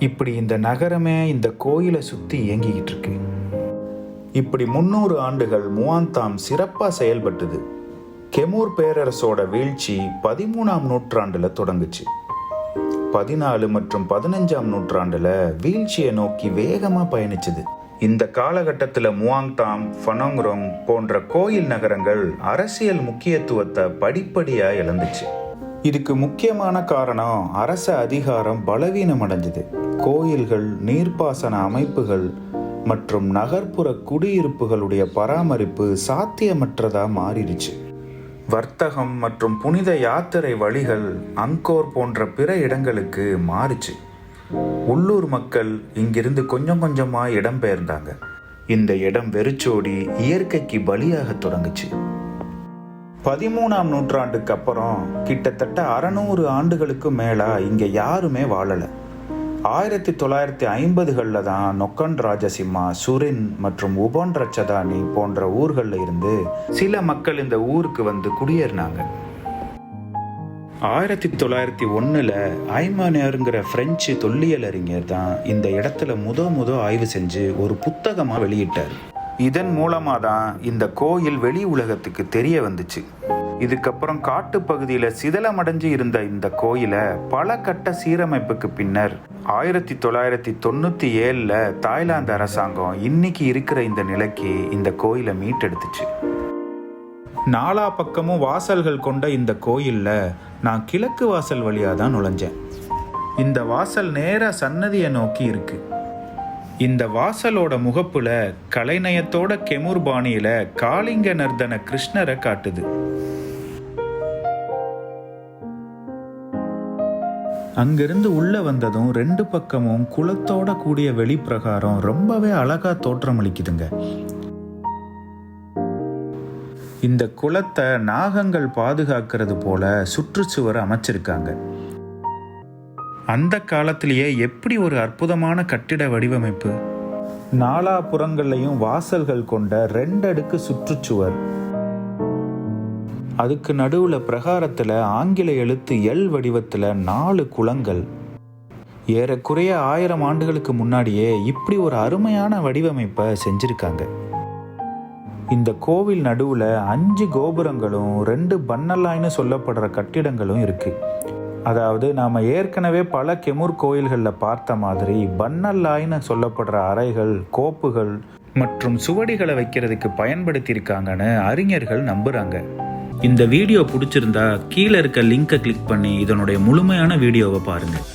இப்படி இந்த நகரமே இந்த கோயிலை சுற்றி இயங்கிக்கிட்டு இருக்கு. இப்படி 300 ஆண்டுகள் முவாந்தாம் சிறப்பாக செயல்பட்டது. கெமூர் பேரரசோட வீழ்ச்சி 13ஆம் நூற்றாண்டில் தொடங்குச்சு. 14 மற்றும் 15ஆம் நூற்றாண்டில் வீழ்ச்சியை நோக்கி வேகமாக பயணிச்சது. இந்த காலகட்டத்தில் முவாங்தாம், ஃபனோங்ரோங் போன்ற கோயில் நகரங்கள் அரசியல் முக்கியத்துவத்தை படிப்படியாக இழந்துச்சு. இதுக்கு முக்கியமான காரணம் அரச அதிகாரம் பலவீனம் அடைஞ்சது. கோயில்கள், நீர்ப்பாசன அமைப்புகள் மற்றும் நகர்ப்புற குடியிருப்புகளுடைய பராமரிப்பு சாத்தியமற்றதா மாறிடுச்சு. வர்த்தகம் மற்றும் புனித யாத்திரை வழிகள் அங்கோர் போன்ற பிற இடங்களுக்கு மாறிச்சு. உள்ளூர் மக்கள் இங்கிருந்து கொஞ்சம் கொஞ்சமாக இடம்பெயர்ந்தாங்க. இந்த இடம் வெறிச்சோடி இயற்கைக்கு பலியாக தொடங்குச்சு. 13ஆம் நூற்றாண்டுக்கு அப்புறம் கிட்டத்தட்ட 600 ஆண்டுகளுக்கு மேலே இங்கே யாருமே வாழலை. 1950களில் தான் நொக்கன் ராஜசிம்மா, சுரின் மற்றும் உபோன் ரச்சதானி போன்ற ஊர்களில் இருந்து சில மக்கள் இந்த ஊருக்கு வந்து குடியேறினாங்க. 1901 ஐமானியருங்கிற பிரெஞ்சு தொல்லியல் அறிஞர் தான் இந்த இடத்துல முத ஆய்வு செஞ்சு ஒரு புத்தகமாக வெளியிட்டார். இதன் மூலமாக தான் இந்த கோயில் வெளி உலகத்துக்கு தெரிய வந்துச்சு. இதுக்கப்புறம் காட்டுப்பகுதியில் சிதலமடைஞ்சு இருந்த இந்த கோயிலை பல கட்ட சீரமைப்புக்கு பின்னர் 1997 தாய்லாந்து அரசாங்கம் இன்னைக்கு இருக்கிற இந்த நிலைக்கு இந்த கோயிலை மீட்டெடுத்துச்சு. 4 பக்கமும் வாசல்கள் கொண்ட இந்த கோயிலில் நான் கிழக்கு வாசல் வழியாக தான் நுழைஞ்சேன். இந்த வாசல் நேராக சன்னதியை நோக்கி இருக்கு. இந்த வாசலோட முகப்புல கலைநயத்தோட கெமூர் பாணியில காளிங்க நர்தன கிருஷ்ணரை காட்டுது. அங்கிருந்து உள்ள வந்ததும் 2 பக்கமும் குளத்தோட கூடிய வெளிப்பிரகாரம் ரொம்பவே அழகா தோற்றமளிக்குதுங்க. இந்த குளத்தை நாகங்கள் பாதுகாக்கிறது போல சுற்றுச்சுவர் அமைச்சிருக்காங்க. அந்த காலத்திலேயே எப்படி ஒரு அற்புதமான கட்டிட வடிவமைப்பு! 4 புறங்கள்லையும் வாசல்கள் கொண்ட 2 அடுக்கு சுற்றுச்சுவர். அதுக்கு நடுவில் பிரகாரத்தில் ஆங்கில எழுத்து எல் வடிவத்தில் 4 குளங்கள். ஏறக்குறைய 1000 ஆண்டுகளுக்கு முன்னாடியே இப்படி ஒரு அருமையான வடிவமைப்பை செஞ்சிருக்காங்க. இந்த கோவில் நடுவில் 5 கோபுரங்களும் 2 பன்னல்லாய்னு சொல்லப்படுற கட்டிடங்களும் இருக்கு. அதாவது நாம் ஏற்கனவே பல கெமூர் கோயில்களில் பார்த்த மாதிரி பன்னல்லாய்னு சொல்லப்படுற அறைகள், கோப்புகள் மற்றும் சுவடிகளை வைக்கிறதுக்கு பயன்படுத்தியிருக்காங்கன்னு அறிஞர்கள் நம்புகிறாங்க. இந்த வீடியோ பிடிச்சிருந்தா கீழே இருக்க லிங்கை கிளிக் பண்ணி இதனுடைய முழுமையான வீடியோவை பாருங்கள்.